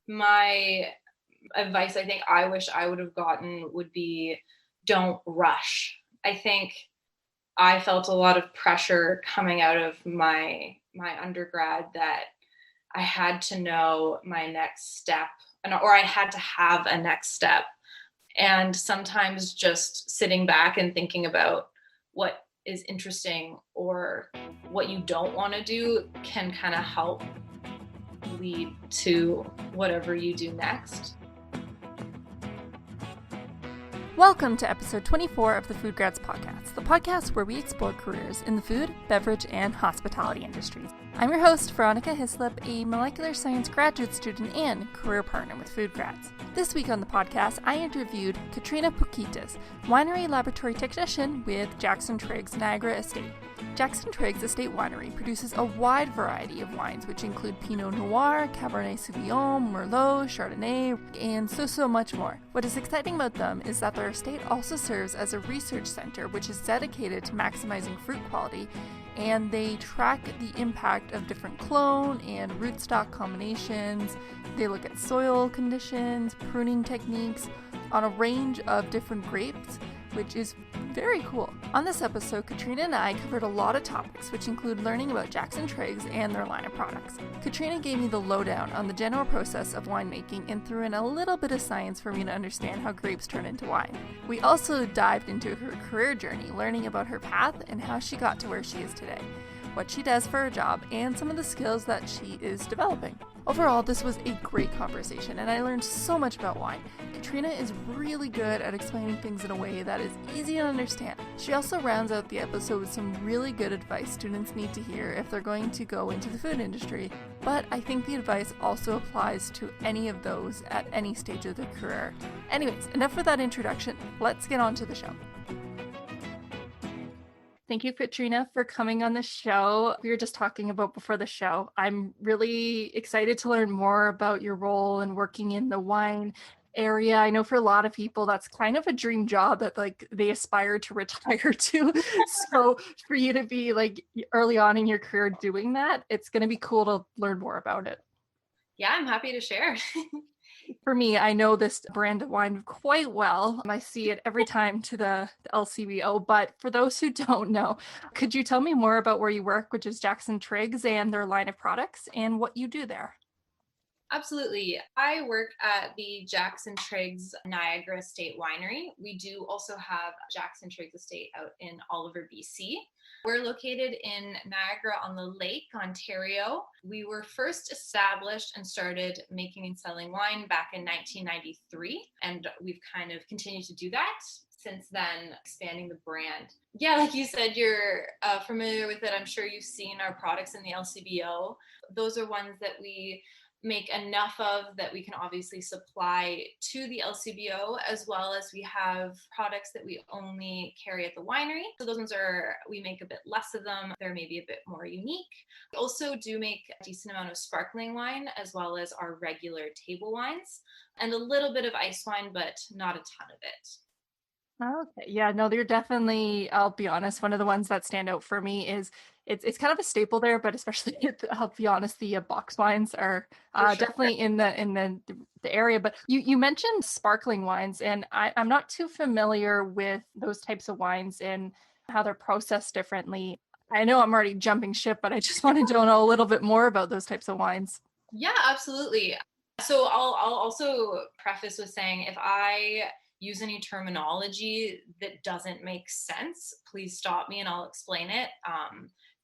My advice I think I wish I would have gotten would be don't rush. I think I felt a lot of pressure coming out of my undergrad that I had to know my next step or I had to have a next step. And sometimes just sitting back and thinking about what is interesting or what you don't want to do can kind of help lead to whatever you do next. Welcome to episode 24 of the FoodGrads Podcast, the podcast where we explore careers in the food, beverage, and hospitality industries. I'm your host, Veronica Hislop, a molecular science graduate student and career partner with FoodGrads. This week on the podcast, I interviewed Katrina Pukitis, Winery Laboratory Technician with Jackson-Triggs Niagara Estate. Jackson-Triggs Estate Winery produces a wide variety of wines, which include Pinot Noir, Cabernet Sauvignon, Merlot, Chardonnay, and so much more. What is exciting about them is that their estate also serves as a research center, which is dedicated to maximizing fruit quality, and they track the impact of different clone and rootstock combinations. They look at soil conditions, pruning techniques on a range of different grapes, which is very cool. On this episode, Katrina and I covered a lot of topics, which include learning about Jackson-Triggs and their line of products. Katrina gave me the lowdown on the general process of winemaking and threw in a little bit of science for me to understand how grapes turn into wine. We also dived into her career journey, learning about her path and how she got to where she is today, what she does for her job, and some of the skills that she is developing. Overall, this was a great conversation, and I learned so much about wine. Katrina is really good at explaining things in a way that is easy to understand. She also rounds out the episode with some really good advice students need to hear if they're going to go into the food industry, but I think the advice also applies to any of those at any stage of their career. Anyways, enough for that introduction. Let's get on to the show. Thank you, Katrina, for coming on the show. We were just talking about before the show. I'm really excited to learn more about your role in working in the wine area. I know for a lot of people, that's kind of a dream job that they aspire to retire to. So for you to be early on in your career doing that, it's going to be cool to learn more about it. Yeah, I'm happy to share. For me, I know this brand of wine quite well. I see it every time to the LCBO, but for those who don't know, could you tell me more about where you work, which is Jackson-Triggs, and their line of products and what you do there? Absolutely. I work at the Jackson-Triggs Niagara Estate Winery. We do also have Jackson-Triggs Estate out in Oliver, BC. We're located in Niagara-on-the-Lake, Ontario. We were first established and started making and selling wine back in 1993, and we've kind of continued to do that since then, expanding the brand. Yeah, like you said, you're familiar with it. I'm sure you've seen our products in the LCBO. Those are ones that we make enough of that we can obviously supply to the LCBO, as well as we have products that we only carry at the winery. So those ones we make a bit less of them. They're maybe a bit more unique. We also do make a decent amount of sparkling wine, as well as our regular table wines, and a little bit of ice wine, but not a ton of it. Okay. Yeah, no, they're definitely, I'll be honest, one of the ones that stand out for me is it's kind of a staple there, but especially I'll be honest, the box wines are Sure. definitely in the area. But you mentioned sparkling wines, and I'm not too familiar with those types of wines and how they're processed differently. I know I'm already jumping ship, but I just wanted to know a little bit more about those types of wines. Yeah, absolutely. So I'll also preface with saying if I use any terminology that doesn't make sense, please stop me and I'll explain it.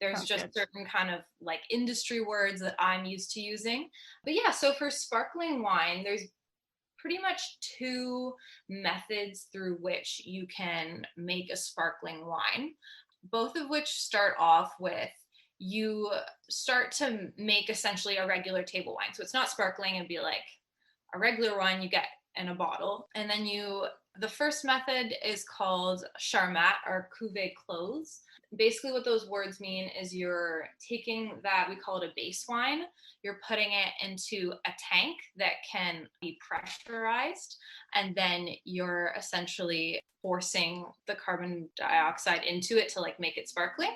There's just certain kind of industry words that I'm used to using. But yeah, so for sparkling wine, there's pretty much two methods through which you can make a sparkling wine, both of which start off with you start to make essentially a regular table wine. So it's not sparkling, it'd be like a regular wine you get in a bottle. And then the first method is called Charmat or Cuvée Close. Basically what those words mean is you're taking that, we call it a base wine, you're putting it into a tank that can be pressurized, and then you're essentially forcing the carbon dioxide into it to make it sparkling.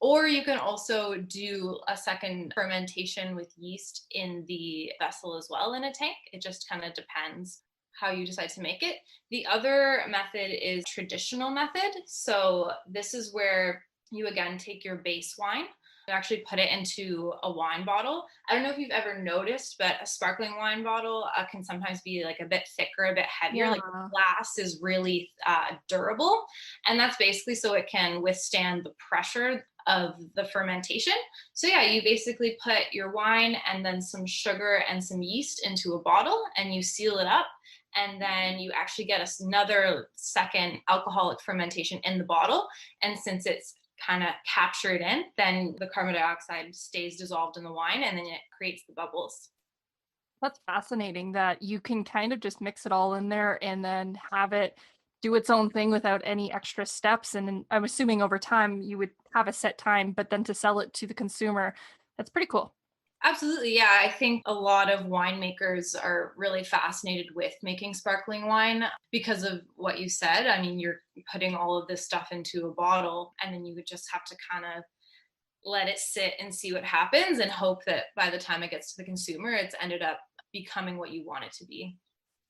Or you can also do a second fermentation with yeast in the vessel as well in a tank. It just kind of depends how you decide to make it. The other method is traditional method. So this is where you again take your base wine, you actually put it into a wine bottle. I don't know if you've ever noticed, but a sparkling wine bottle can sometimes be like a bit thicker, a bit heavier. Yeah. Like the glass is really durable. And that's basically so it can withstand the pressure of the fermentation. So yeah, you basically put your wine and then some sugar and some yeast into a bottle and you seal it up. And then you actually get another second alcoholic fermentation in the bottle. And since it's kind of captured in, then the carbon dioxide stays dissolved in the wine and then it creates the bubbles. That's fascinating that you can kind of just mix it all in there and then have it do its own thing without any extra steps. And then I'm assuming over time you would have a set time, but then to sell it to the consumer, that's pretty cool. Absolutely. Yeah. I think a lot of winemakers are really fascinated with making sparkling wine because of what you said. I mean, you're putting all of this stuff into a bottle and then you would just have to kind of let it sit and see what happens and hope that by the time it gets to the consumer, it's ended up becoming what you want it to be.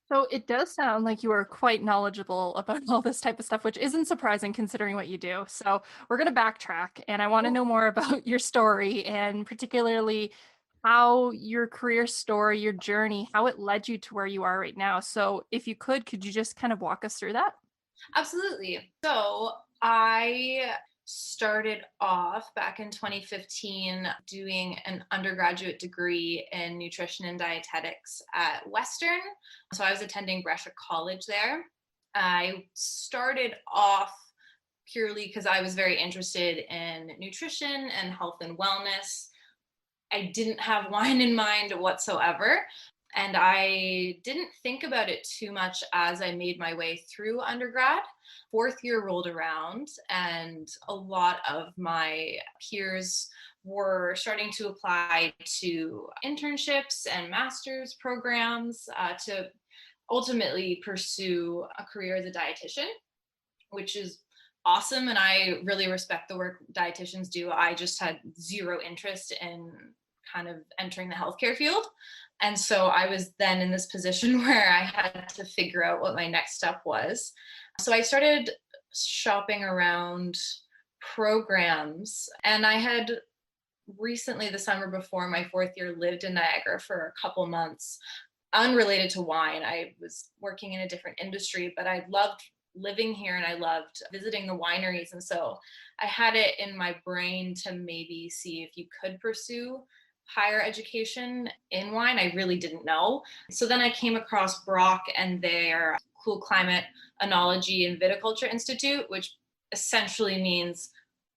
So it does sound like you are quite knowledgeable about all this type of stuff, which isn't surprising considering what you do. So we're going to backtrack and I want to know more about your story and particularly how your career story, your journey, how it led you to where you are right now. So if you could you just kind of walk us through that? Absolutely. So I started off back in 2015 doing an undergraduate degree in nutrition and dietetics at Western. So I was attending Gresham College there. I started off purely because I was very interested in nutrition and health and wellness. I didn't have wine in mind whatsoever. And I didn't think about it too much as I made my way through undergrad. Fourth year rolled around, and a lot of my peers were starting to apply to internships and master's programs to ultimately pursue a career as a dietitian, which is awesome. And I really respect the work dietitians do. I just had zero interest in kind of entering the healthcare field. And so I was then in this position where I had to figure out what my next step was. So I started shopping around programs, and I had recently, the summer before my fourth year, lived in Niagara for a couple months, unrelated to wine. I was working in a different industry, but I loved living here and I loved visiting the wineries. And so I had it in my brain to maybe see if you could pursue higher education in wine. I really didn't know. So then I came across Brock and their Cool Climate Enology and Viticulture Institute, which essentially means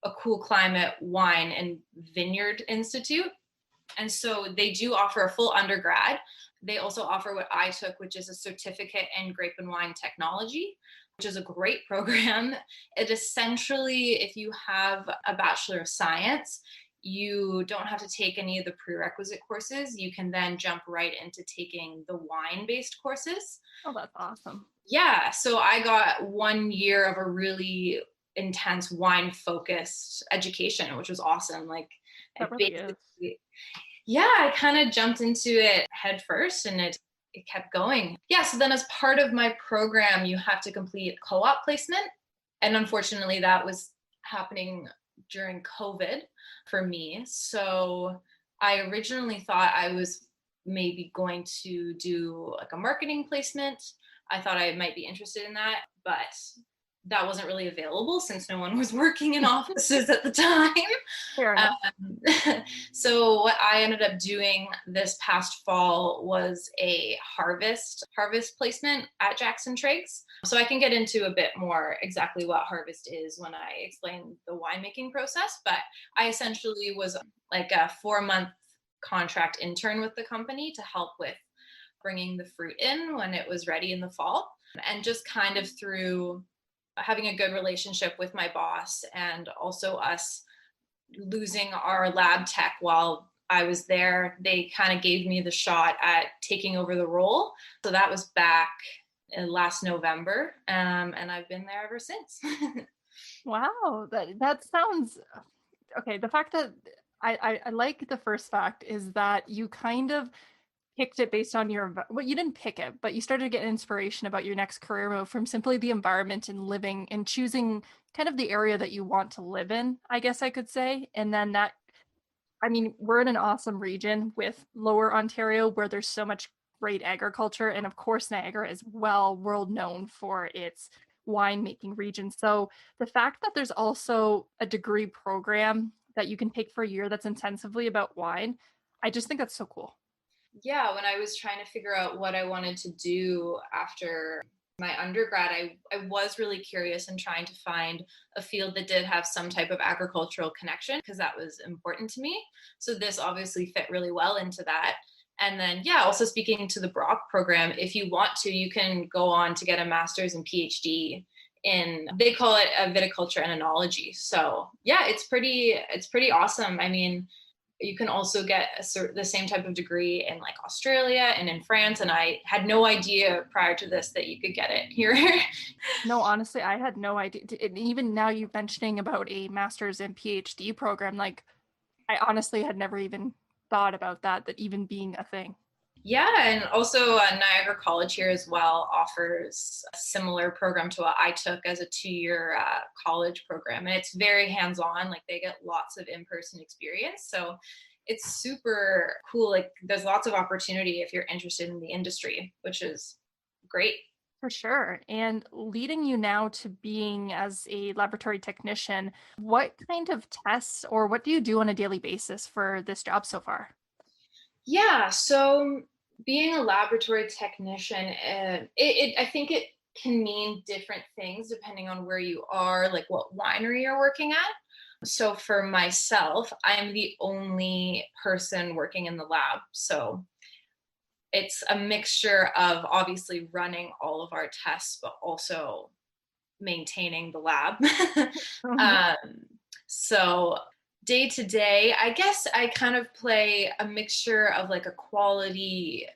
a cool climate wine and vineyard institute. And so they do offer a full undergrad. They also offer what I took, which is a certificate in grape and wine technology, which is a great program. It essentially, if you have a Bachelor of Science, you don't have to take any of the prerequisite courses. You can then jump right into taking the wine-based courses. Oh, that's awesome. Yeah, so I got 1 year of a really intense wine-focused education, which was awesome. Like, That really is. yeah, I kind of jumped into it head first and it kept going. Yeah, so then as part of my program, you have to complete co-op placement. And unfortunately, that was happening during COVID for me. So I originally thought I was maybe going to do like a marketing placement. I thought I might be interested in that, but that wasn't really available since no one was working in offices at the time. Fair enough. So what I ended up doing this past fall was a harvest placement at Jackson-Triggs. So I can get into a bit more exactly what harvest is when I explain the winemaking process, but I essentially was like a 4-month contract intern with the company to help with bringing the fruit in when it was ready in the fall. And just kind of through having a good relationship with my boss and also us losing our lab tech while I was there, they kind of gave me the shot at taking over the role. So that was back in last November, and I've been there ever since. Wow, that sounds okay, the fact that I like the first fact is that you kind of picked it based on well, you didn't pick it, but you started to get inspiration about your next career move from simply the environment and living and choosing kind of the area that you want to live in, I guess I could say. And then that, I mean, we're in an awesome region with Lower Ontario where there's so much great agriculture. And of course, Niagara is well world known for its winemaking region. So the fact that there's also a degree program that you can take for a year that's intensively about wine, I just think that's so cool. Yeah, when I was trying to figure out what I wanted to do after my undergrad, I was really curious and trying to find a field that did have some type of agricultural connection because that was important to me. So this obviously fit really well into that. And then, yeah, also speaking to the Brock program, if you want to, you can go on to get a master's and PhD in, they call it a viticulture and enology. So yeah, it's pretty awesome. I mean, you can also get the same type of degree in like Australia and in France. And I had no idea prior to this that you could get it here. No, honestly, I had no idea. And even now you mentioning about a master's and PhD program, like I honestly had never even thought about that even being a thing. Yeah, and also Niagara College here as well offers a similar program to what I took as a 2-year college program. And it's very hands-on, like they get lots of in-person experience. So it's super cool. Like there's lots of opportunity if you're interested in the industry, which is great. For sure. And leading you now to being as a laboratory technician, what kind of tests or what do you do on a daily basis for this job so far? Yeah, so being a laboratory technician, I think it can mean different things depending on where you are, like what winery you're working at. So for myself, I'm the only person working in the lab. So it's a mixture of obviously running all of our tests, but also maintaining the lab. So day to day, I guess I kind of play a mixture of like a quality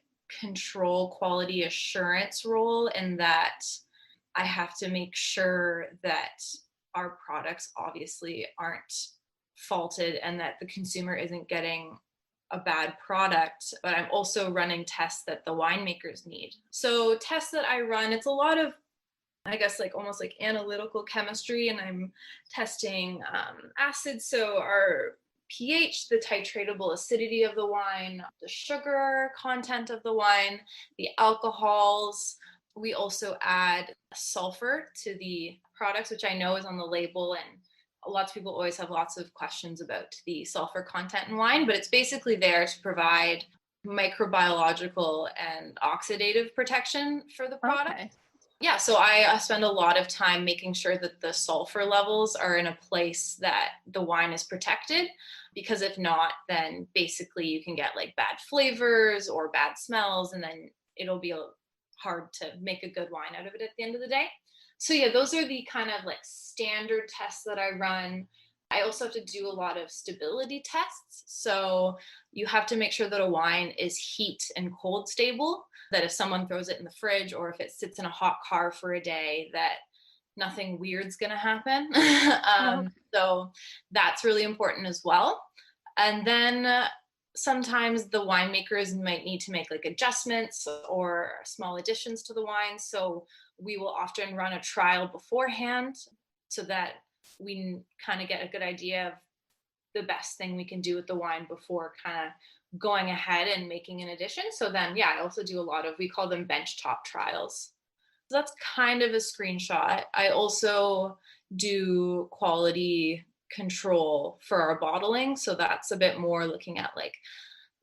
control, quality assurance role in that I have to make sure that our products obviously aren't faulted and that the consumer isn't getting a bad product, but I'm also running tests that the winemakers need. So tests that I run, it's a lot of, I guess, like almost like analytical chemistry, and I'm testing acids. So our pH, the titratable acidity of the wine, the sugar content of the wine, the alcohols. We also add sulfur to the products, which I know is on the label, and lots of people always have lots of questions about the sulfur content in wine, but it's basically there to provide microbiological and oxidative protection for the product. Okay. Yeah, so I spend a lot of time making sure that the sulfur levels are in a place that the wine is protected, because if not, then basically you can get like bad flavors or bad smells, and then it'll be hard to make a good wine out of it at the end of the day. So yeah, those are the kind of like standard tests that I run. I also have to do a lot of stability tests. So you have to make sure that a wine is heat and cold stable, that if someone throws it in the fridge or if it sits in a hot car for a day, that nothing weird's going to happen. So that's really important as well. And then sometimes the winemakers might need to make like adjustments or small additions to the wine. So we will often run a trial beforehand so that we kind of get a good idea of the best thing we can do with the wine before kind of going ahead and making an addition. So then, yeah, I also do a lot of, we call them benchtop trials. So that's kind of a screenshot. I also do quality control for our bottling. So that's a bit more looking at like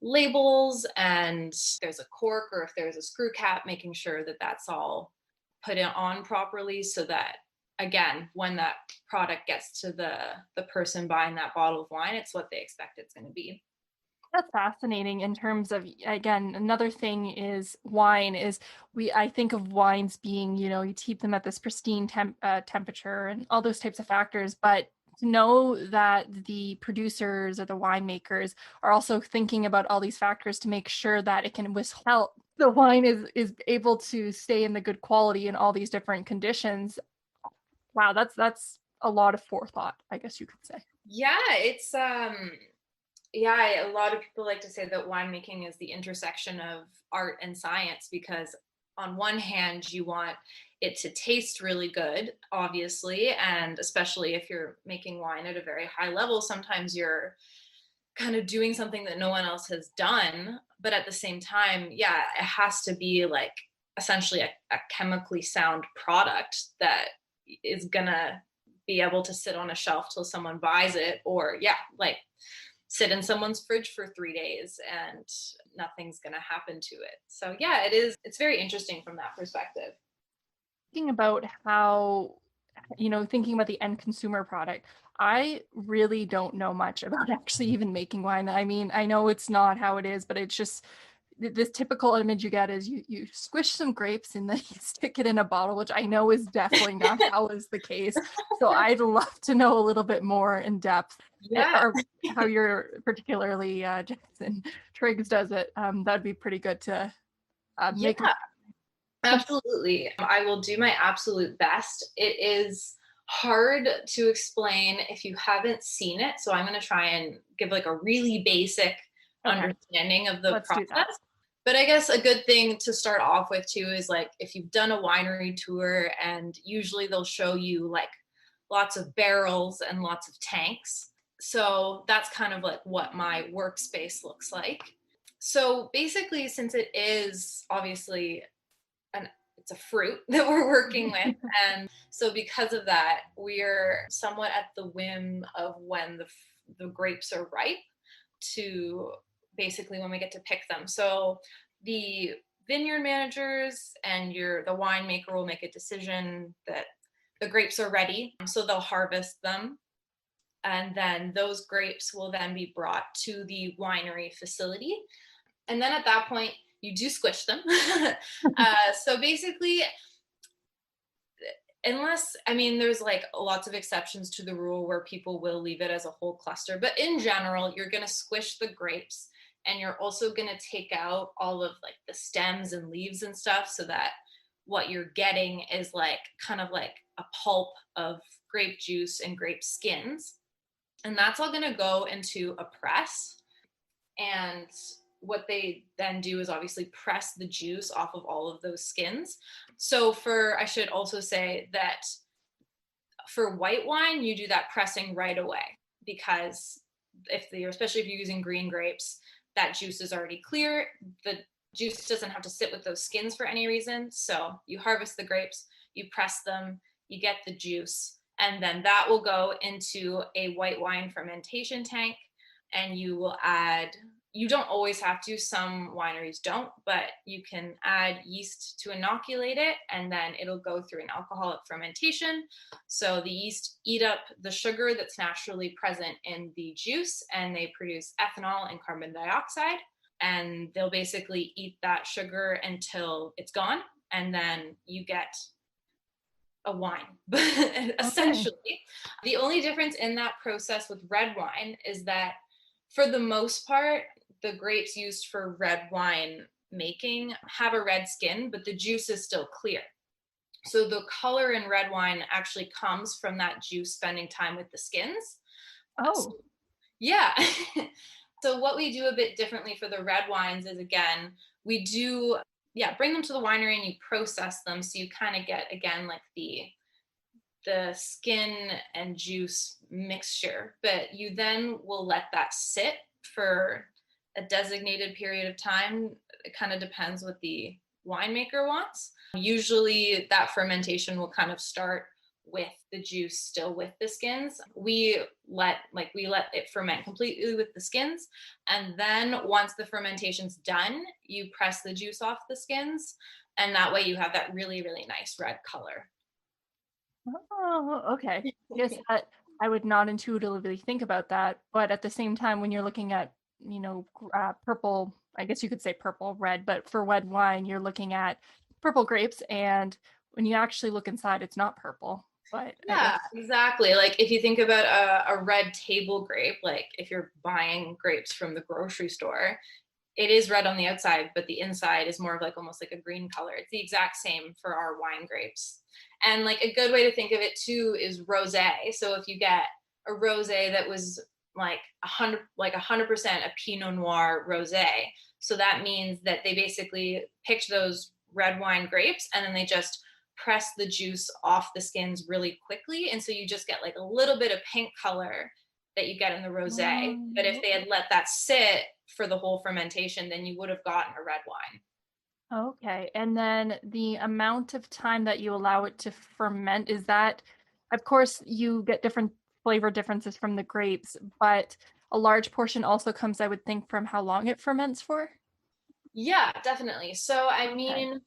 labels and if there's a cork or if there's a screw cap, making sure that that's all put on properly so that, again, when that product gets to the person buying that bottle of wine, it's what they expect it's going to be. That's fascinating in terms of, again, another thing is wine is I think of wines being, you keep them at this pristine temperature and all those types of factors, but to know that the producers or the winemakers are also thinking about all these factors to make sure that it can withhold the wine is able to stay in the good quality in all these different conditions. Wow, that's a lot of forethought, I guess you could say. Yeah, it's yeah, a lot of people like to say that winemaking is the intersection of art and science because on one hand you want it to taste really good, obviously, and especially if you're making wine at a very high level, sometimes you're kind of doing something that no one else has done, but at the same time, yeah, it has to be like essentially a chemically sound product that is gonna be able to sit on a shelf till someone buys it, or yeah, like sit in someone's fridge for 3 days and nothing's gonna happen to it. So yeah, it's very interesting from that perspective. Thinking about how, thinking about the end consumer product, I really don't know much about actually even making wine. I mean, I know it's not how it is, but it's just this typical image you get is you squish some grapes and then you stick it in a bottle, which I know is definitely not how is the case. So I'd love to know a little bit more in depth, Yeah. or how your particularly Jackson-Triggs does it. That'd be pretty good to make. Yeah. Absolutely. I will do my absolute best. It is hard to explain if you haven't seen it. So I'm going to try and give like a really basic Okay, understanding of the let's do that. process. But I guess a good thing to start off with too is like if you've done a winery tour, and usually they'll show you like lots of barrels and lots of tanks. So that's kind of like what my workspace looks like. So basically, since it is obviously it's a fruit that we're working with, and so because of that, we're somewhat at the whim of when the grapes are ripe to basically when we get to pick them. So the vineyard managers and the winemaker will make a decision that the grapes are ready, so they'll harvest them, and then those grapes will then be brought to the winery facility, and then at that point you do squish them. So basically, unless, I mean, there's like lots of exceptions to the rule where people will leave it as a whole cluster, but in general you're going to squish the grapes, and you're also going to take out all of like the stems and leaves and stuff, so that what you're getting is like kind of like a pulp of grape juice and grape skins, and that's all going to go into a press. And what they then do is obviously press the juice off of all of those skins. So I should also say that for white wine, you do that pressing right away, because especially if you're using green grapes, that juice is already clear. The juice doesn't have to sit with those skins for any reason. So you harvest the grapes, you press them, you get the juice, and then that will go into a white wine fermentation tank. And you don't always have to, some wineries don't, but you can add yeast to inoculate it, and then it'll go through an alcoholic fermentation. So the yeast eat up the sugar that's naturally present in the juice, and they produce ethanol and carbon dioxide, and they'll basically eat that sugar until it's gone, and then you get a wine. Essentially, the only difference in that process with red wine is that for the most part, the grapes used for red wine making have a red skin, but the juice is still clear. So the color in red wine actually comes from that juice spending time with the skins. So, yeah. So what we do a bit differently for the red wines is, again, we do, bring them to the winery and you process them. So you kind of get, again, like the skin and juice mixture, but you then will let that sit for a designated period of time. It kind of depends what the winemaker wants. Usually that fermentation will kind of start with the juice still with the skins. We let it ferment completely with the skins, and then once the fermentation's done, you press the juice off the skins, and that way you have that really, really nice red color. Oh, okay. Yes, I would not intuitively think about that, but at the same time, when you're looking at, purple, I guess you could say purple, red, but for red wine, you're looking at purple grapes, and when you actually look inside, it's not purple. But yeah, exactly. Like if you think about a red table grape, like if you're buying grapes from the grocery store, it is red on the outside, but the inside is more of like almost like a green color. It's the exact same for our wine grapes. And like a good way to think of it too is rosé. So if you get a rosé that was like 100% a Pinot Noir rosé. So that means that they basically picked those red wine grapes and then they just press the juice off the skins really quickly. And so you just get like a little bit of pink color that you get in the rosé. But if they had let that sit for the whole fermentation, then you would have gotten a red wine. Okay. And then the amount of time that you allow it to ferment, is that, of course, you get different flavor differences from the grapes, but a large portion also comes, I would think, from how long it ferments for? Yeah, definitely. So, I mean,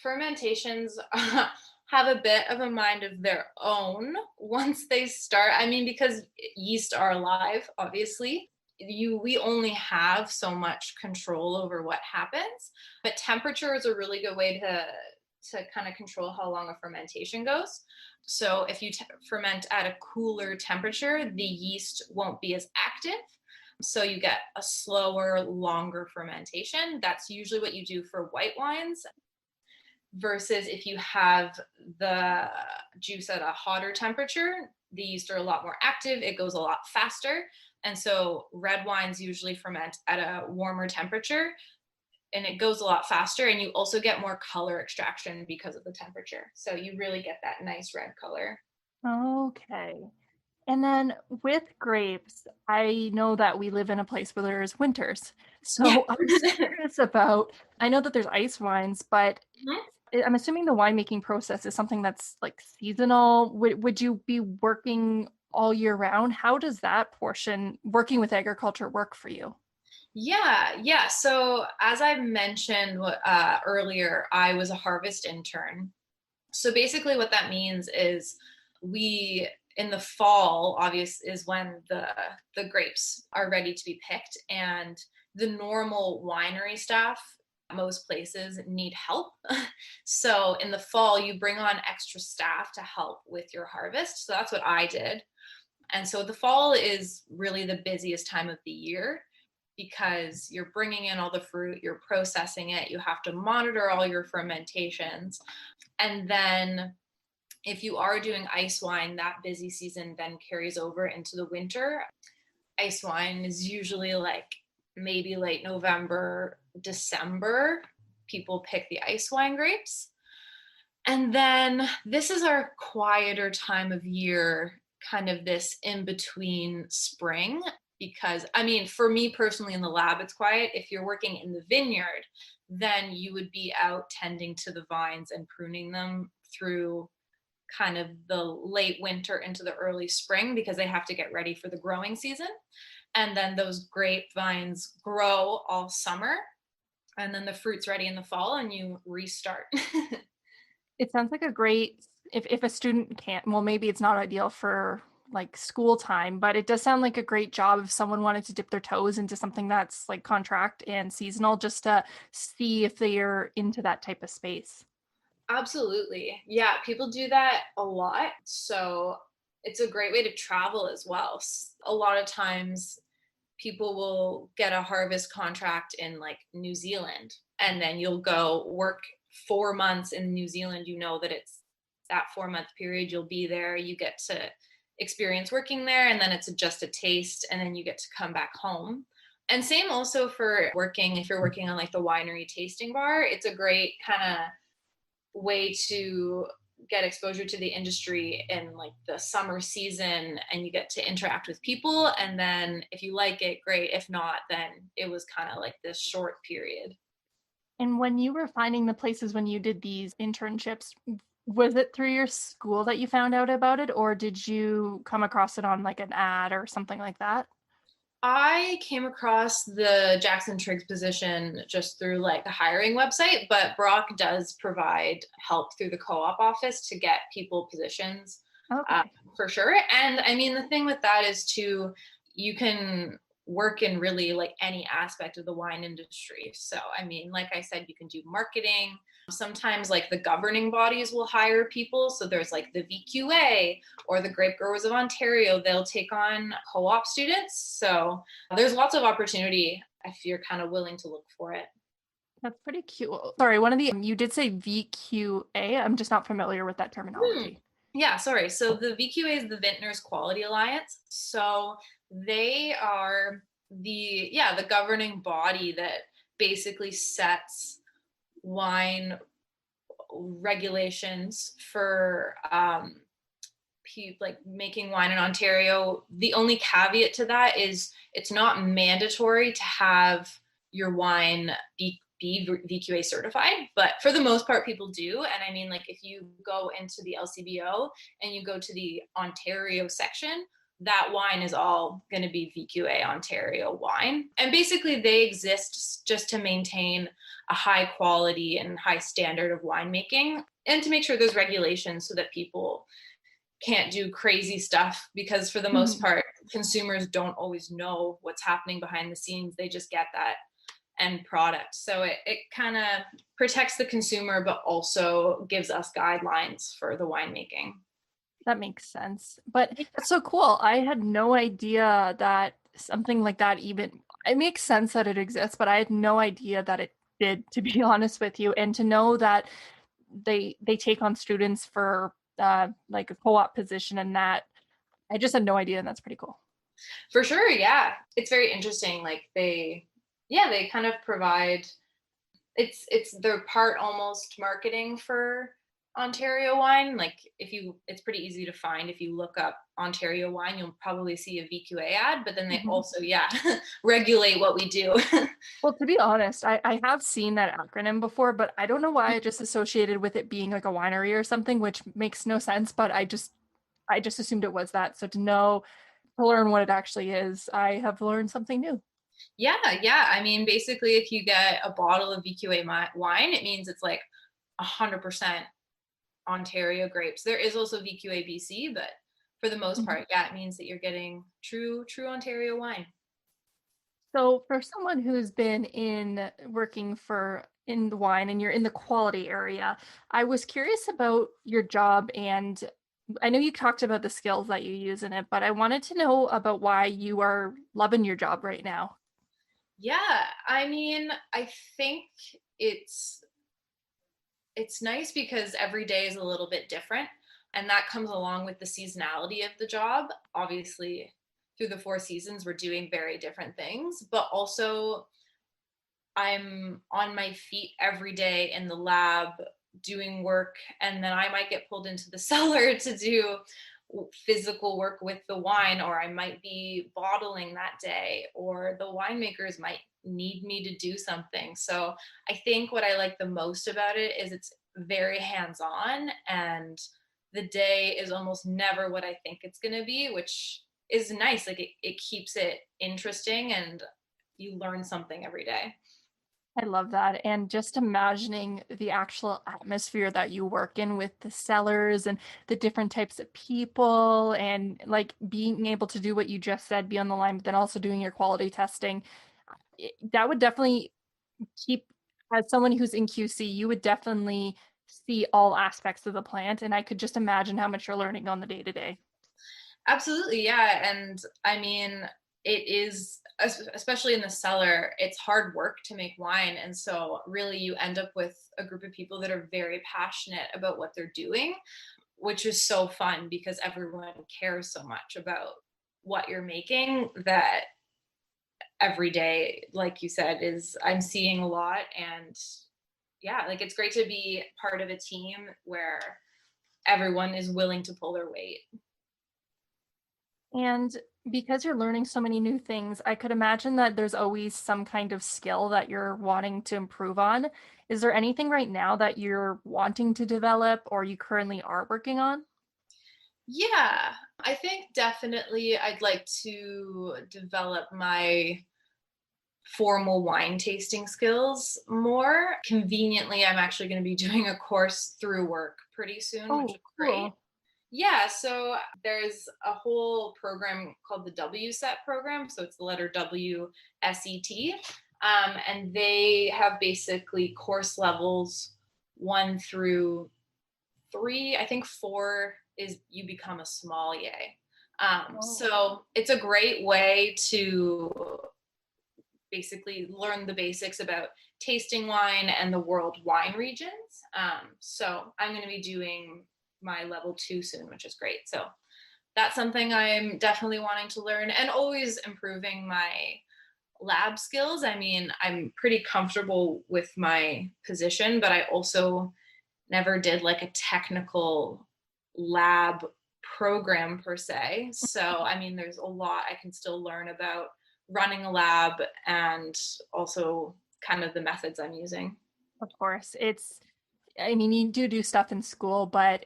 fermentations have a bit of a mind of their own once they start. I mean, because yeast are alive, obviously. We only have so much control over what happens, but temperature is a really good way to kind of control how long a fermentation goes. So if you ferment at a cooler temperature, the yeast won't be as active. So you get a slower, longer fermentation. That's usually what you do for white wines. Versus if you have the juice at a hotter temperature, the yeast are a lot more active. It goes a lot faster. And so red wines usually ferment at a warmer temperature and it goes a lot faster. And you also get more color extraction because of the temperature. So you really get that nice red color. Okay. And then with grapes, I know that we live in a place where there's winters. So I'm curious about, I know that there's ice wines, but I'm assuming the winemaking process is something that's like seasonal. Would you be working all year round? How does that portion, working with agriculture, work for you? Yeah. So as I mentioned earlier, I was a harvest intern. So basically what that means is in the fall, obvious is when the grapes are ready to be picked, and the normal winery staff, most places need help. So in the fall, you bring on extra staff to help with your harvest. So that's what I did. And so the fall is really the busiest time of the year because you're bringing in all the fruit, you're processing it, you have to monitor all your fermentations. And then if you are doing ice wine, that busy season then carries over into the winter. Ice wine is usually like maybe late November, December. People pick the ice wine grapes. And then this is our quieter time of year, kind of this in between spring. Because, I mean, for me personally in the lab, it's quiet. If you're working in the vineyard, then you would be out tending to the vines and pruning them through kind of the late winter into the early spring because they have to get ready for the growing season. And then those grapevines grow all summer. And then the fruit's ready in the fall and you restart. It sounds like a great, if a student can't, well, maybe it's not ideal for like school time, but it does sound like a great job if someone wanted to dip their toes into something that's like contract and seasonal, just to see if they're into that type of space. Absolutely. Yeah, people do that a lot. So it's a great way to travel as well. A lot of times people will get a harvest contract in like New Zealand and then you'll go work 4 months in New Zealand. You know that it's that 4-month period you'll be there. You get to experience working there and then it's just a taste and then you get to come back home. And same also for working, if you're working on like the winery tasting bar, it's a great kind of way to get exposure to the industry in like the summer season and you get to interact with people. And then if you like it, great. If not, then it was kind of like this short period. And when you were finding the places when you did these internships, was it through your school that you found out about it, or did you come across it on like an ad or something like that? I came across the Jackson-Triggs position just through like the hiring website, but Brock does provide help through the co-op office to get people positions. Okay. For sure. And I mean, the thing with that is too, you can work in really like any aspect of the wine industry. So, I mean, like I said, you can do marketing. Sometimes like the governing bodies will hire people. So there's like the VQA or the Grape Growers of Ontario. They'll take on co-op students. So there's lots of opportunity if you're kind of willing to look for it. That's pretty cool. Sorry, you did say VQA. I'm just not familiar with that terminology. Yeah, sorry. So the VQA is the Vintners Quality Alliance. So they are the governing body that basically sets wine regulations for like making wine in Ontario. The only caveat to that is it's not mandatory to have your wine be VQA certified, but for the most part people do. And I mean, like if you go into the LCBO and you go to the Ontario section, that wine is all going to be VQA Ontario wine. And basically they exist just to maintain a high quality and high standard of winemaking and to make sure there's regulations so that people can't do crazy stuff, because for the most part consumers don't always know what's happening behind the scenes. They just get that end product. So it kind of protects the consumer but also gives us guidelines for the winemaking. That makes sense. But it's so cool. I had no idea that something like that even, it makes sense that it exists, but I had no idea that it did, to be honest with you. And to know that they take on students for like a co-op position and that, I just had no idea, and that's pretty cool. For sure, yeah. It's very interesting. Like they kind of provide, it's their part almost marketing for Ontario wine. Like it's pretty easy to find. If you look up Ontario wine, you'll probably see a VQA ad, but then they also, regulate what we do. Well, to be honest, I have seen that acronym before, but I don't know why I just associated with it being like a winery or something, which makes no sense, but I just assumed it was that. So to learn what it actually is, I have learned something new. Yeah. I mean, basically, if you get a bottle of VQA wine, it means it's like 100% Ontario grapes. There is also VQA BC, but for the most part, it means that you're getting true Ontario wine. So for someone who's been working in the wine and you're in the quality area, I was curious about your job, and I know you talked about the skills that you use in it, but I wanted to know about why you are loving your job right now. Yeah, I mean, I think it's nice because every day is a little bit different, and that comes along with the seasonality of the job. Obviously, through the 4 seasons, we're doing very different things, but also I'm on my feet every day in the lab doing work, and then I might get pulled into the cellar to do physical work with the wine, or I might be bottling that day, or the winemakers might need me to do something. So I think what I like the most about it is it's very hands-on, and the day is almost never what I think it's going to be, which is nice. Like it keeps it interesting and you learn something every day. I love that. And just imagining the actual atmosphere that you work in with the cellars and the different types of people, and like being able to do what you just said, be on the line, but then also doing your quality testing, that would definitely as someone who's in QC, you would definitely see all aspects of the plant. And I could just imagine how much you're learning on the day to day. Absolutely, yeah. And I mean, it is, especially in the cellar, it's hard work to make wine. And so really you end up with a group of people that are very passionate about what they're doing, which is so fun because everyone cares so much about what you're making that every day, like you said, I'm seeing a lot. And yeah, like it's great to be part of a team where everyone is willing to pull their weight. And because you're learning so many new things, I could imagine that there's always some kind of skill that you're wanting to improve on. Is there anything right now that you're wanting to develop or you currently are working on? Yeah, I think definitely I'd like to develop my formal wine tasting skills more. Conveniently, I'm actually going to be doing a course through work pretty soon, which is great. Cool. Yeah, so there's a whole program called the WSET program. So it's the letter W, SET. And they have basically course levels 1 through 3. I think 4 is you become a sommelier. So it's a great way to basically learn the basics about tasting wine and the world wine regions. So I'm going to be doing my level 2 soon, which is great. So that's something I'm definitely wanting to learn, and always improving my lab skills. I mean, I'm pretty comfortable with my position, but I also never did like a technical lab program per se. So, I mean, there's a lot I can still learn about running a lab and also kind of the methods I'm using. Of course. I mean, you do stuff in school, but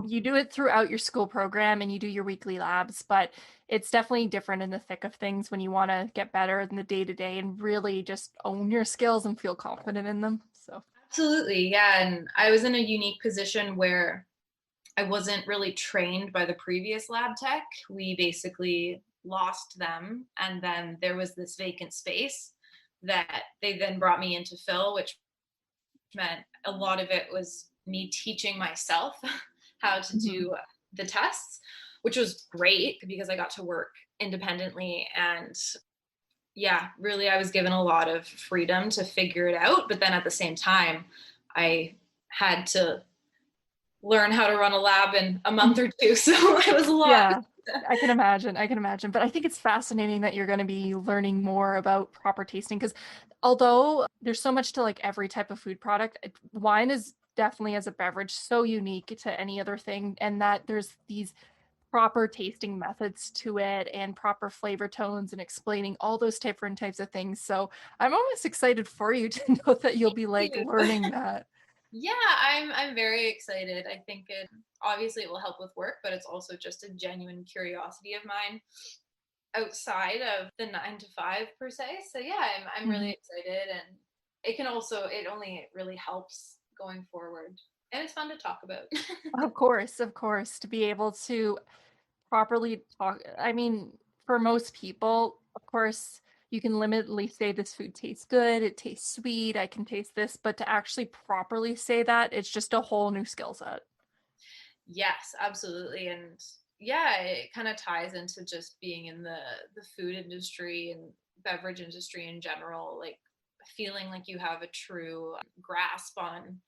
you do it throughout your school program and you do your weekly labs, but it's definitely different in the thick of things when you want to get better in the day to day and really just own your skills and feel confident in them. So absolutely, yeah. And I was in a unique position where I wasn't really trained by the previous lab tech. We basically lost them, and then there was this vacant space that they then brought me in to fill, which meant a lot of it was me teaching myself how to do the tests, which was great because I got to work independently. And yeah, really, I was given a lot of freedom to figure it out. But then at the same time, I had to learn how to run a lab in a month or two. So it was a lot. Yeah, I can imagine. But I think it's fascinating that you're going to be learning more about proper tasting, because although there's so much to like every type of food product, wine is definitely, as a beverage, so unique to any other thing, and that there's these proper tasting methods to it and proper flavor tones and explaining all those different types of things. So I'm almost excited for you to know that you'll be like learning that. Yeah, I'm very excited. I think obviously it will help with work, but it's also just a genuine curiosity of mine outside of the 9 to 5 per se. So yeah, I'm really excited, and it only really helps going forward. And it's fun to talk about. Of course, to be able to properly talk. I mean, for most people, of course, you can limitedly say this food tastes good, it tastes sweet, I can taste this, but to actually properly say that, it's just a whole new skill set. Yes, absolutely. And yeah, it kind of ties into just being in the food industry and beverage industry in general, like feeling like you have a true grasp on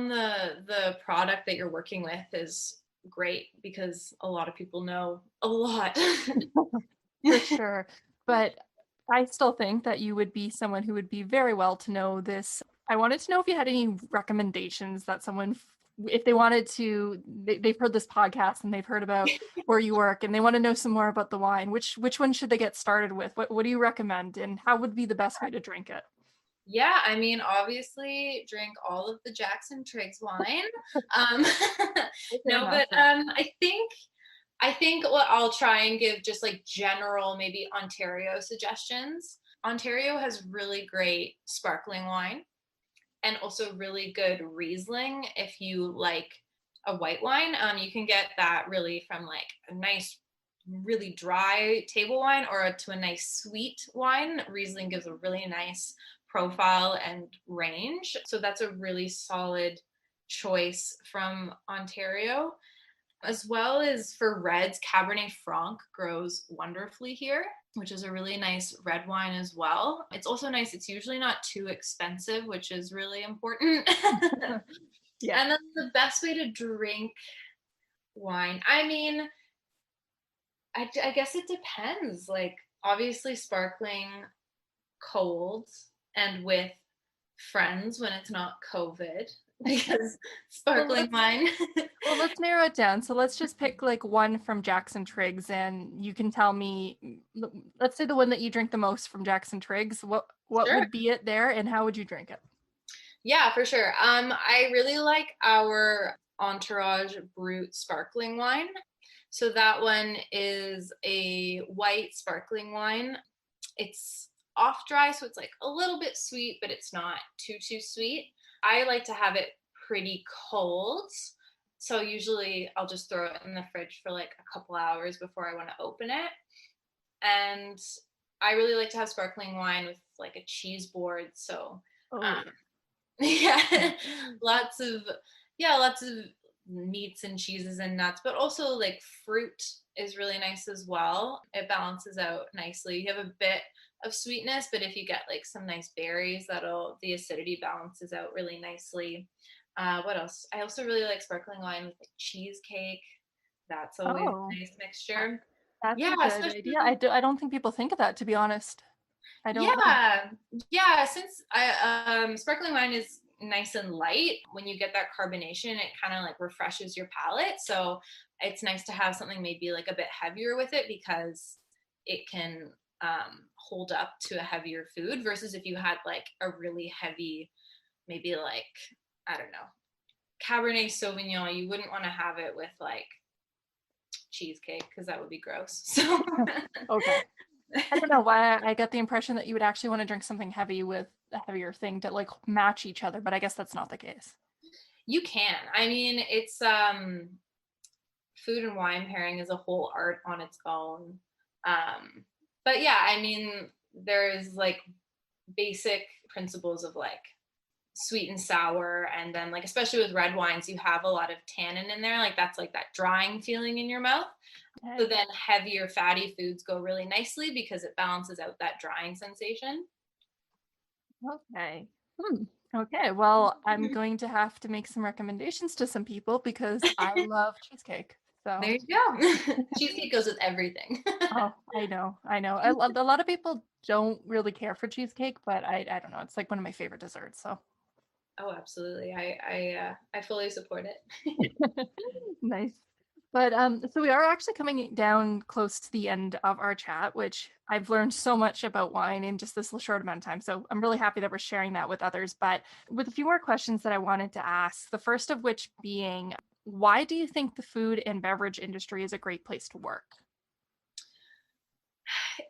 the product that you're working with is great, because a lot of people know a lot. For sure. But I still think that you would be someone who would be very well to know this. I wanted to know if you had any recommendations that someone, if they wanted to, they've heard this podcast and they've heard about where you work and they want to know some more about the wine. Which one should they get started with? What do you recommend, and how would be the best way to drink it? Yeah, I mean, obviously drink all of the Jackson-Triggs wine. Um, no, but I think what I'll try and give just like general, maybe Ontario suggestions. Ontario has really great sparkling wine and also really good Riesling. If you like a white wine, you can get that really from like a nice, really dry table wine or to a nice sweet wine. Riesling gives a really nice profile and range. So that's a really solid choice from Ontario. As well as for reds, Cabernet Franc grows wonderfully here, which is a really nice red wine as well. It's also nice. It's usually not too expensive, which is really important. Yeah. And then the best way to drink wine, I mean, I guess it depends. Like, obviously, sparkling cold and with friends when it's not COVID, because sparkling wine. Well, let's narrow it down. So let's just pick like one from Jackson-Triggs, and you can tell me, let's say the one that you drink the most from Jackson-Triggs. What Sure. would be it there, and how would you drink it? Yeah, for sure. I really like our Entourage Brut sparkling wine. So that one is a white sparkling wine. It's off dry, so it's like a little bit sweet, but it's not too sweet. I like to have it pretty cold. So usually I'll just throw it in the fridge for like a couple hours before I want to open it. And I really like to have sparkling wine with like a cheese board. So yeah, lots of meats and cheeses and nuts, but also like fruit is really nice as well. It balances out nicely. You have a bit of sweetness, but if you get like some nice berries, the acidity balances out really nicely. What else? I also really like sparkling wine with like cheesecake. That's always Oh, a nice mixture. that's Yeah, a good idea. especially I don't think people think of that, to be honest. I don't know. yeah, yeah. Since sparkling wine is nice and light, when you get that carbonation, it kind of like refreshes your palate. So it's nice to have something maybe like a bit heavier with it because it can hold up to a heavier food versus if you had like a really heavy, maybe like I don't know, Cabernet Sauvignon. You wouldn't want to have it with like cheesecake because that would be gross. So Okay. I don't know why I got the impression that you would actually want to drink something heavy with a heavier thing to like match each other, but I guess that's not the case. you can. I mean, it's food and wine pairing is a whole art on its own. But yeah, I mean, there's like basic principles of like sweet and sour, and then like especially with red wines, you have a lot of tannin in there. Like that's like that drying feeling in your mouth. So Okay. then heavier fatty foods go really nicely because it balances out that drying sensation. Okay. Okay. Well, I'm going to have to make some recommendations to some people because I love cheesecake. So, There you go. Cheesecake goes with everything. oh, I know. I know. A lot of people don't really care for cheesecake, but I don't know. It's like one of my favorite desserts. So Oh, absolutely. I fully support it. nice. But so we are actually coming down close to the end of our chat, which I've learned so much about wine in just this short amount of time. So I'm really happy that we're sharing that with others. But with a few more questions that I wanted to ask, the first of which being, why do you think the food and beverage industry is a great place to work?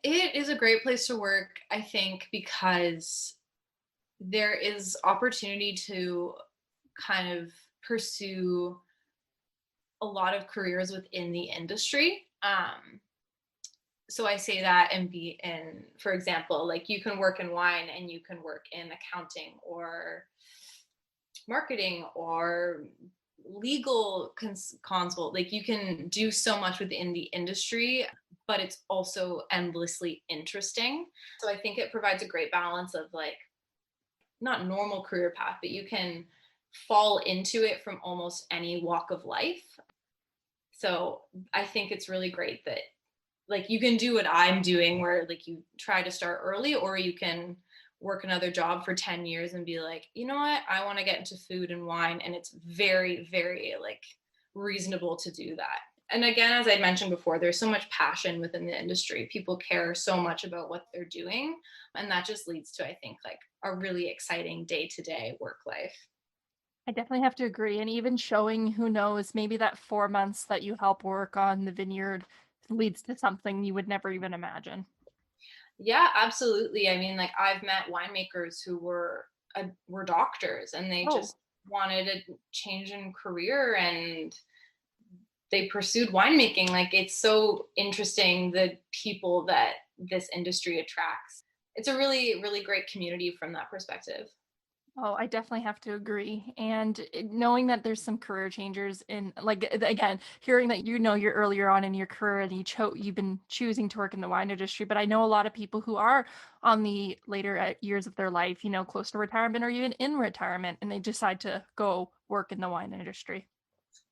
It is a great place to work, I think, because there is opportunity to kind of pursue a lot of careers within the industry. So I say that and be in, for example, like you can work in wine and you can work in accounting or marketing or legal consult. Like you can do so much within the industry, but it's also endlessly interesting. So I think it provides a great balance of like not normal career path, but you can fall into it from almost any walk of life. So I think it's really great that like you can do what I'm doing where like you try to start early, or you can work another job for 10 years and be like, you know what, I want to get into food and wine. And it's very, very like reasonable to do that. And again, as I mentioned before, there's so much passion within the industry. People care so much about what they're doing. And that just leads to, I think, like a really exciting day-to-day work life. I definitely have to agree. And even showing, who knows, maybe that 4 months that you help work on the vineyard leads to something you would never even imagine. Yeah, absolutely. I mean, like I've met winemakers who were doctors and they Oh, just wanted a change in career and they pursued winemaking. Like it's so interesting the people that this industry attracts. It's a really, really great community from that perspective. oh, I definitely have to agree. And knowing that there's some career changers in, like, again, hearing that you're earlier on in your career and you've been choosing to work in the wine industry, but I know a lot of people who are on the later years of their life, close to retirement or even in retirement, and they decide to go work in the wine industry.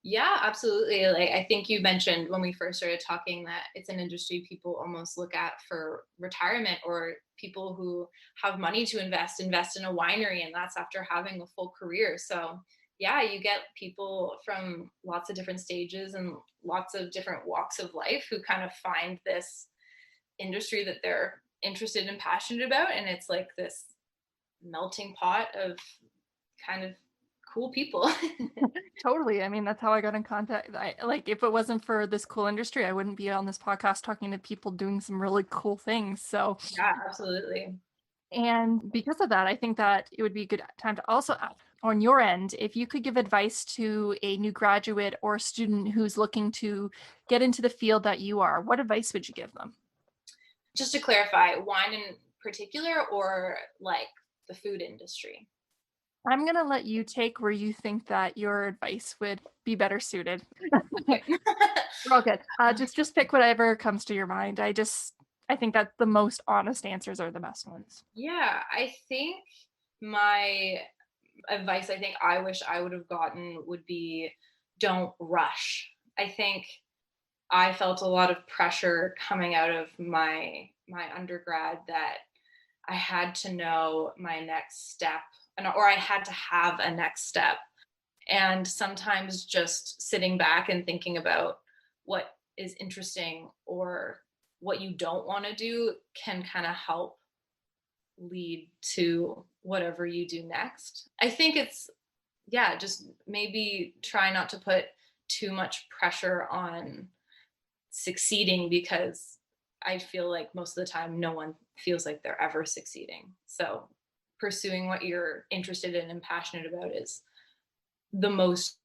Yeah, absolutely. Like I think you mentioned when we first started talking that it's an industry people almost look at for retirement, or people who have money to invest in a winery, and that's after having a full career. So yeah, you get people from lots of different stages and lots of different walks of life who kind of find this industry that they're interested and passionate about, and it's like this melting pot of kind of cool people. Totally. I mean, that's how I got in contact. Like, if it wasn't for this cool industry, I wouldn't be on this podcast talking to people doing some really cool things. So, Yeah, absolutely. and because of that, I think that it would be a good time to also ask, on your end, if you could give advice to a new graduate or student who's looking to get into the field that you are, what advice would you give them? Just to clarify, wine in particular or like the food industry? I'm going to let you take where you think that your advice would be better suited. Okay. We're all good. Just pick whatever comes to your mind. I think that the most honest answers are the best ones. Yeah, I think my advice I think I wish I would have gotten would be, don't rush. I think I felt a lot of pressure coming out of my undergrad that I had to know my next step, or I had to have a next step. And sometimes just sitting back and thinking about what is interesting or what you don't want to do can kind of help lead to whatever you do next. I think it's, just maybe try not to put too much pressure on succeeding, because I feel like most of the time no one feels like they're ever succeeding. So pursuing what you're interested in and passionate about is the most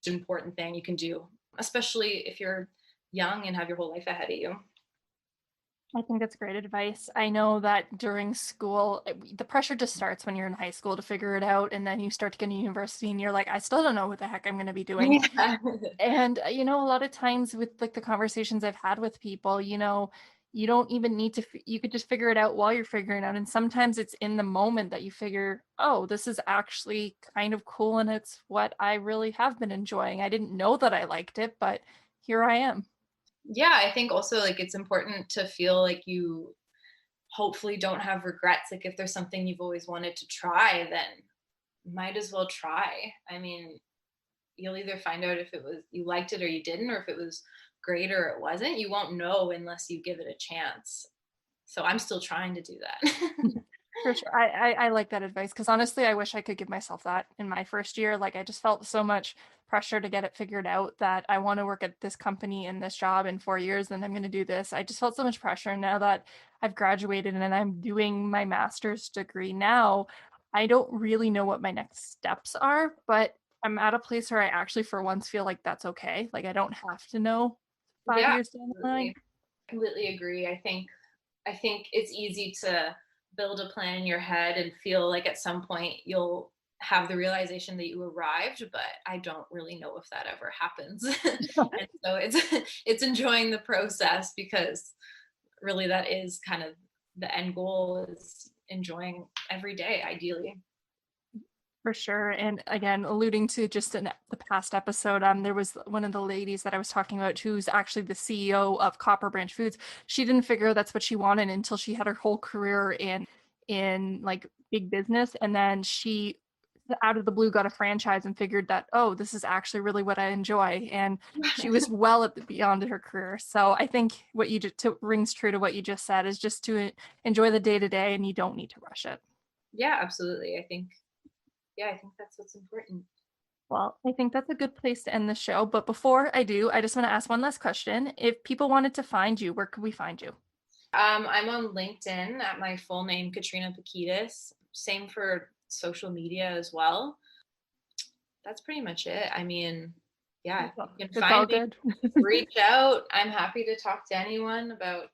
important thing you can do, especially if you're young and have your whole life ahead of you. I think that's great advice. I know that during school, the pressure just starts when you're in high school to figure it out. And then you start to get to university and you're like, I still don't know what the heck I'm going to be doing. Yeah. And, a lot of times with like the conversations I've had with people, you don't even need to, you could just figure it out while you're figuring it out. And sometimes it's in the moment that you figure, oh, this is actually kind of cool. And it's what I really have been enjoying. I didn't know that I liked it, but here I am. Yeah, I think also like it's important to feel like you hopefully don't have regrets. Like if there's something you've always wanted to try, then might as well try. I mean, you'll either find out if you liked it or you didn't, or if it was great or it wasn't. You won't know unless you give it a chance. So I'm still trying to do that. For sure. I like that advice, because honestly, I wish I could give myself that in my first year. Like I just felt so much pressure to get it figured out, that I want to work at this company in this job in 4 years, and I'm going to do this. I just felt so much pressure. Now that I've graduated and I'm doing my master's degree now, I don't really know what my next steps are, but I'm at a place where I actually for once feel like that's okay. Like I don't have to know 5 years down the line. I completely agree. I think it's easy to build a plan in your head and feel like at some point you'll have the realization that you arrived, but I don't really know if that ever happens. And so it's enjoying the process, because really that is kind of the end goal, is enjoying every day, ideally. For sure. And again, alluding to just in the past episode, there was one of the ladies that I was talking about who's actually the CEO of Copper Branch Foods. She didn't figure that's what she wanted until she had her whole career in like big business. And then she, out of the blue, got a franchise and figured that, oh, this is actually really what I enjoy. And she was well at beyond her career. So I think what you just rings true to what you just said, is just to enjoy the day to day, and you don't need to rush it. Yeah, absolutely. I think that's what's important. Well, I think that's a good place to end the show. But before I do, I just want to ask one last question. If people wanted to find you, where could we find you? I'm on LinkedIn at my full name, Katrina Pukitis. Same for social media as well. That's pretty much it. I mean, yeah, you can find me, reach out. I'm happy to talk to anyone about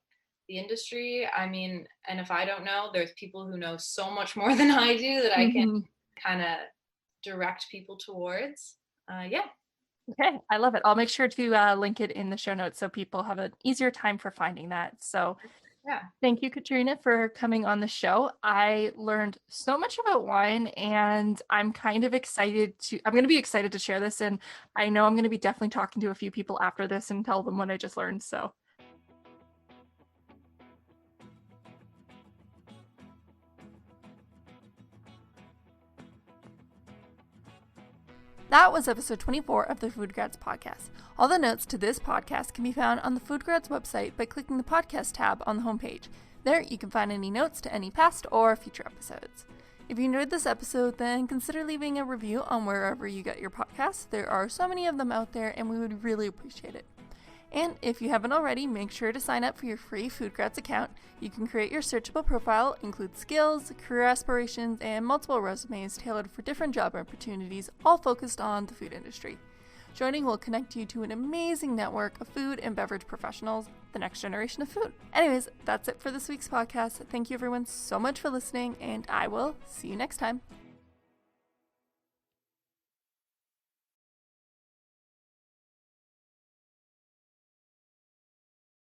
the industry. I mean, and if I don't know, there's people who know so much more than I do that I can kind of direct people towards. Okay, I love it. I'll make sure to link it in the show notes so people have an easier time for finding that. So thank you, Katrina, for coming on the show. I learned so much about wine, and I'm kind of excited I'm going to be excited to share this. And I know I'm going to be definitely talking to a few people after this and tell them what I just learned. So that was episode 24 of the FoodGrads Podcast. All the notes to this podcast can be found on the FoodGrads website by clicking the podcast tab on the homepage. There you can find any notes to any past or future episodes. If you enjoyed this episode, then consider leaving a review on wherever you get your podcasts. There are so many of them out there, and we would really appreciate it. And if you haven't already, make sure to sign up for your free FoodGrads account. You can create your searchable profile, include skills, career aspirations, and multiple resumes tailored for different job opportunities, all focused on the food industry. Joining will connect you to an amazing network of food and beverage professionals, the next generation of food. Anyways, that's it for this week's podcast. Thank you everyone so much for listening, and I will see you next time.